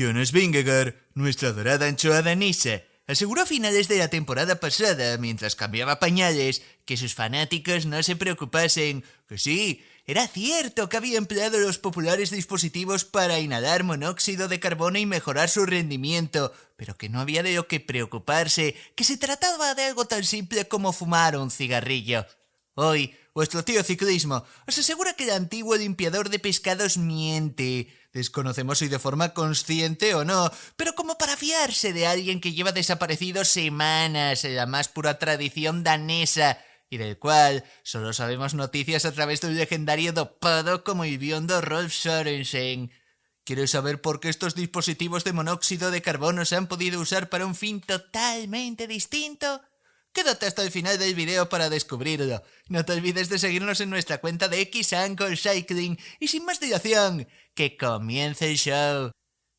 Jonas Vingegaard, nuestra adorada anchoa danesa, aseguró a finales de la temporada pasada, mientras cambiaba pañales, que sus fanáticos no se preocupasen, que sí, era cierto que había empleado los populares dispositivos para inhalar monóxido de carbono y mejorar su rendimiento, pero que no había de lo que preocuparse, que se trataba de algo tan simple como fumar un cigarrillo. Hoy, vuestro tío ciclismo os asegura que el antiguo limpiador de pescados miente. Desconocemos si de forma consciente o no, pero como para fiarse de alguien que lleva desaparecido semanas en la más pura tradición danesa, y del cual solo sabemos noticias a través de un legendario dopado como hediondo Rolf Sørensen. ¿Quieres saber por qué estos dispositivos de monóxido de carbono se han podido usar para un fin totalmente distinto? Quédate hasta el final del video para descubrirlo. No te olvides de seguirnos en nuestra cuenta de Xangle y sin más dilación, que comience el show.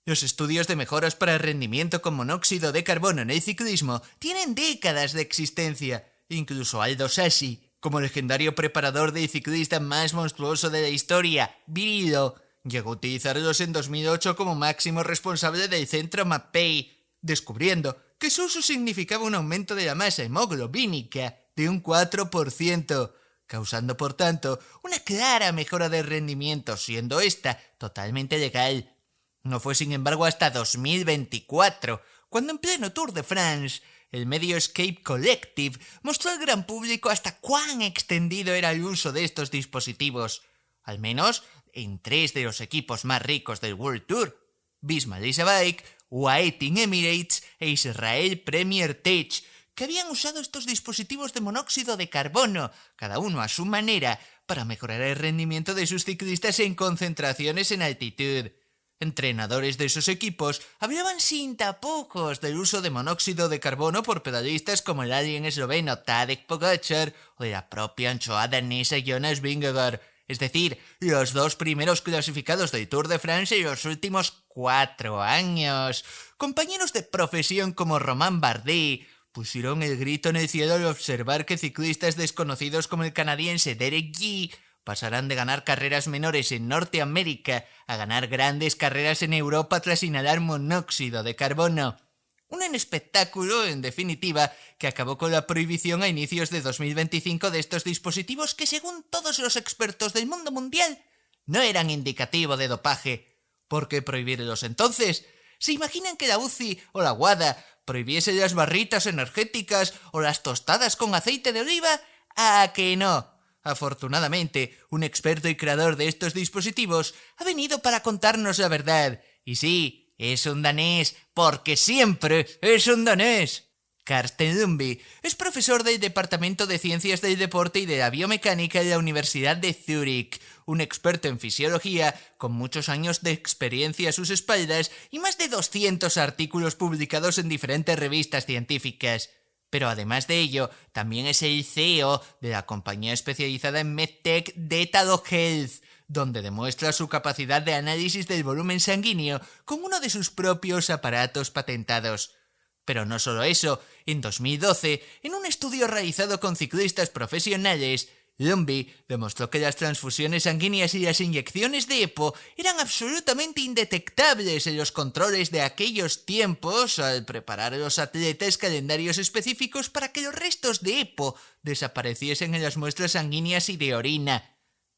Los estudios de mejoras para el rendimiento con monóxido de carbono en el ciclismo tienen décadas de existencia. Incluso Aldo Sassi, como legendario preparador del ciclista más monstruoso de la historia, Virilo, llegó a utilizarlos en 2008 como máximo responsable del centro Mappei, descubriendo que su uso significaba un aumento de la masa hemoglobínica de un 4%, causando por tanto una clara mejora de rendimiento, siendo esta totalmente legal. No fue sin embargo hasta 2024, cuando en pleno Tour de France, el medio Escape Collective mostró al gran público hasta cuán extendido era el uso de estos dispositivos, al menos en 3 de los equipos más ricos del World Tour: Bismarck Bike, UAE Team Emirates e Israel Premier Tech, que habían usado estos dispositivos de monóxido de carbono, cada uno a su manera, para mejorar el rendimiento de sus ciclistas en concentraciones en altitud. Entrenadores de esos equipos hablaban sin tapujos del uso de monóxido de carbono por pedalistas como el alien esloveno Tadej Pogačar o de la propia anchoa danesa Jonas Vingegaard, es decir, los 2 primeros clasificados del Tour de France en los últimos 4 años. Compañeros de profesión como Romain Bardet pusieron el grito en el cielo al observar que ciclistas desconocidos como el canadiense Derek Yee pasarán de ganar carreras menores en Norteamérica a ganar grandes carreras en Europa tras inhalar monóxido de carbono. Un espectáculo, en definitiva, que acabó con la prohibición a inicios de 2025 de estos dispositivos que, según todos los expertos del mundo mundial, no eran indicativo de dopaje. ¿Por qué prohibirlos entonces? ¿Se imaginan que la UCI o la WADA prohibiese las barritas energéticas o las tostadas con aceite de oliva? ¡Ah, que no! Afortunadamente, un experto y creador de estos dispositivos ha venido para contarnos la verdad. Y sí, es un danés, porque siempre es un danés. Carsten Lundby es profesor del Departamento de Ciencias del Deporte y de la Biomecánica de la Universidad de Zúrich, un experto en fisiología con muchos años de experiencia a sus espaldas y más de 200 artículos publicados en diferentes revistas científicas. Pero además de ello, también es el CEO de la compañía especializada en MedTech Datalo Health, donde demuestra su capacidad de análisis del volumen sanguíneo con uno de sus propios aparatos patentados. Pero no solo eso, en 2012, en un estudio realizado con ciclistas profesionales, Lundby demostró que las transfusiones sanguíneas y las inyecciones de EPO eran absolutamente indetectables en los controles de aquellos tiempos al preparar a los atletas calendarios específicos para que los restos de EPO desapareciesen en las muestras sanguíneas y de orina.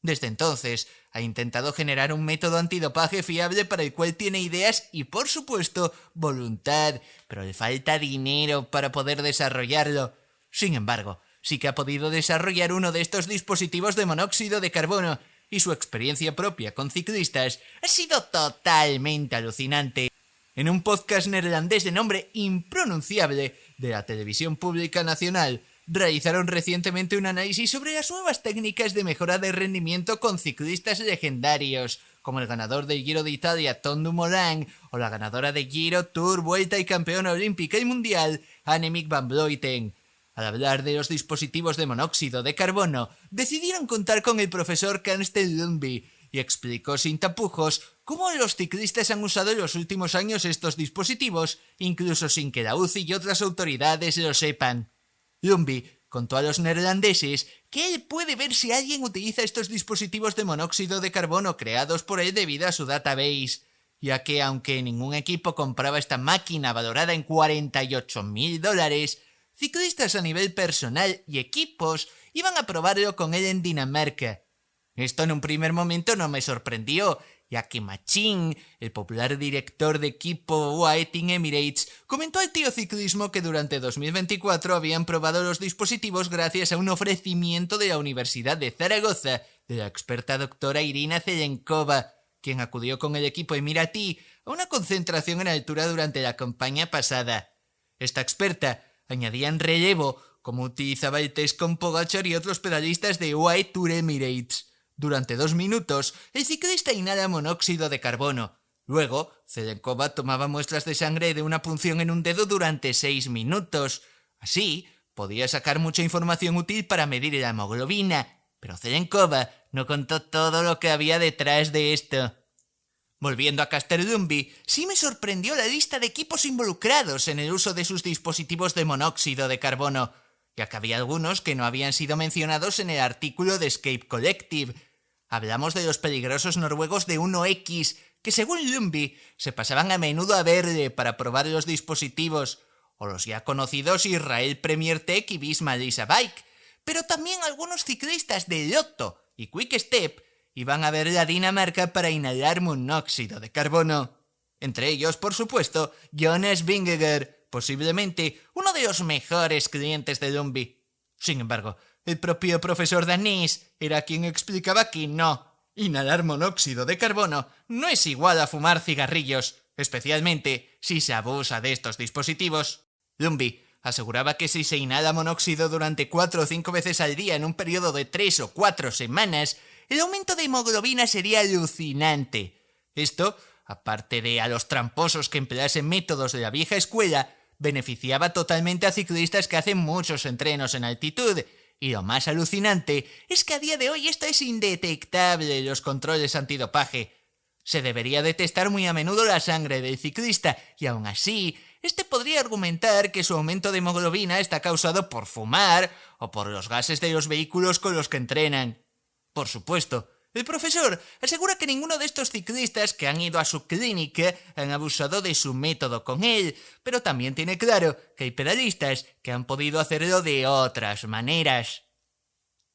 Desde entonces, ha intentado generar un método antidopaje fiable para el cual tiene ideas y, por supuesto, voluntad, pero le falta dinero para poder desarrollarlo. Sin embargo, sí que ha podido desarrollar uno de estos dispositivos de monóxido de carbono, y su experiencia propia con ciclistas ha sido totalmente alucinante. En un podcast neerlandés de nombre impronunciable de la televisión pública nacional, realizaron recientemente un análisis sobre las nuevas técnicas de mejora de rendimiento con ciclistas legendarios, como el ganador del Giro de Italia Tom Dumoulin o la ganadora de Giro, Tour, Vuelta y campeona olímpica y mundial Annemiek van Vleuten. Al hablar de los dispositivos de monóxido de carbono, decidieron contar con el profesor Carsten Lundby y explicó sin tapujos cómo los ciclistas han usado en los últimos años estos dispositivos, incluso sin que la UCI y otras autoridades lo sepan. Lundby contó a los neerlandeses que él puede ver si alguien utiliza estos dispositivos de monóxido de carbono creados por él debido a su database, ya que aunque ningún equipo compraba esta máquina valorada en $48.000, ciclistas a nivel personal y equipos iban a probarlo con él en Dinamarca. Esto en un primer momento no me sorprendió, ya que Machín, el popular director de equipo White in Emirates, comentó al Tío Ciclismo que durante 2024 habían probado los dispositivos gracias a un ofrecimiento de la Universidad de Zaragoza de la experta doctora Irina Zelenkova, quien acudió con el equipo emiratí a una concentración en altura durante la campaña pasada. Esta experta añadía en relevo cómo utilizaba el test con Pogačar y otros pedalistas de White Tour Emirates. Durante 2 minutos, el ciclista inhala monóxido de carbono. Luego, Zelenkova tomaba muestras de sangre de una punción en un dedo durante 6 minutos. Así, podía sacar mucha información útil para medir la hemoglobina, pero Zelenkova no contó todo lo que había detrás de esto. Volviendo a Castelnuovi, sí me sorprendió la lista de equipos involucrados en el uso de sus dispositivos de monóxido de carbono, ya que había algunos que no habían sido mencionados en el artículo de Escape Collective. Hablamos de los peligrosos noruegos de 1X, que según Lumby se pasaban a menudo a verde para probar los dispositivos, o los ya conocidos Israel Premier Tech y Visma Lease Bike, pero también algunos ciclistas de Lotto y Quick Step iban a ver la Dinamarca para inhalar monóxido de carbono. Entre ellos, por supuesto, Jonas Vingegaard, posiblemente uno de los mejores clientes de Lumby. Sin embargo, el propio profesor danés era quien explicaba que no. Inhalar monóxido de carbono no es igual a fumar cigarrillos, especialmente si se abusa de estos dispositivos. Lumby aseguraba que si se inhala monóxido durante 4 o 5 veces al día en un periodo de 3 o 4 semanas, el aumento de hemoglobina sería alucinante. Esto, aparte de a los tramposos que empleasen métodos de la vieja escuela, beneficiaba totalmente a ciclistas que hacen muchos entrenos en altitud. Y lo más alucinante es que a día de hoy esto es indetectable en los controles antidopaje. Se debería de testar muy a menudo la sangre del ciclista y aún así, este podría argumentar que su aumento de hemoglobina está causado por fumar o por los gases de los vehículos con los que entrenan. Por supuesto, el profesor asegura que ninguno de estos ciclistas que han ido a su clínica han abusado de su método con él, pero también tiene claro que hay pedalistas que han podido hacerlo de otras maneras.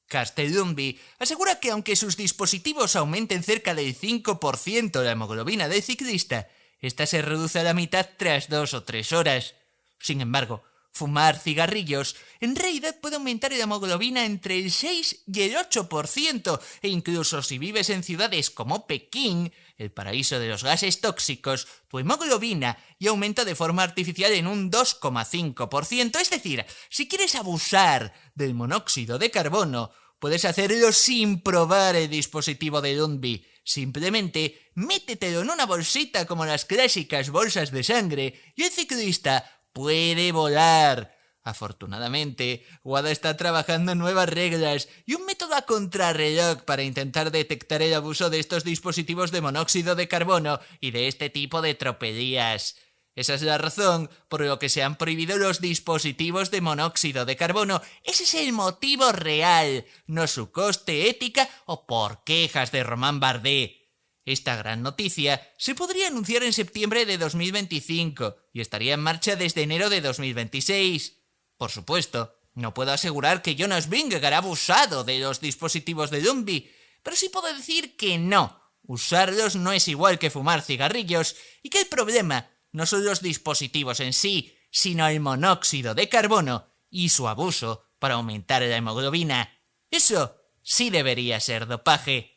Castelnuovi asegura que aunque sus dispositivos aumenten cerca del 5% la hemoglobina del ciclista, esta se reduce a la mitad tras 2 o 3 horas. Sin embargo, fumar cigarrillos en realidad puede aumentar la hemoglobina entre el 6 y el 8%, e incluso si vives en ciudades como Pekín, el paraíso de los gases tóxicos, tu hemoglobina ya aumenta de forma artificial en un 2,5%. Es decir, si quieres abusar del monóxido de carbono, puedes hacerlo sin probar el dispositivo de Lumby. Simplemente métetelo en una bolsita como las clásicas bolsas de sangre y el ciclista puede volar. Afortunadamente, WADA está trabajando en nuevas reglas y un método a contrarreloj para intentar detectar el abuso de estos dispositivos de monóxido de carbono y de este tipo de tropelías. Esa es la razón por lo que se han prohibido los dispositivos de monóxido de carbono. Ese es el motivo real, no su coste, ética o por quejas de Romain Bardet. Esta gran noticia se podría anunciar en septiembre de 2025 y estaría en marcha desde enero de 2026. Por supuesto, no puedo asegurar que Jonas Vingegaard ha abusado de los dispositivos de Lumby, pero sí puedo decir que no. Usarlos no es igual que fumar cigarrillos y que el problema no son los dispositivos en sí, sino el monóxido de carbono y su abuso para aumentar la hemoglobina. Eso sí debería ser dopaje.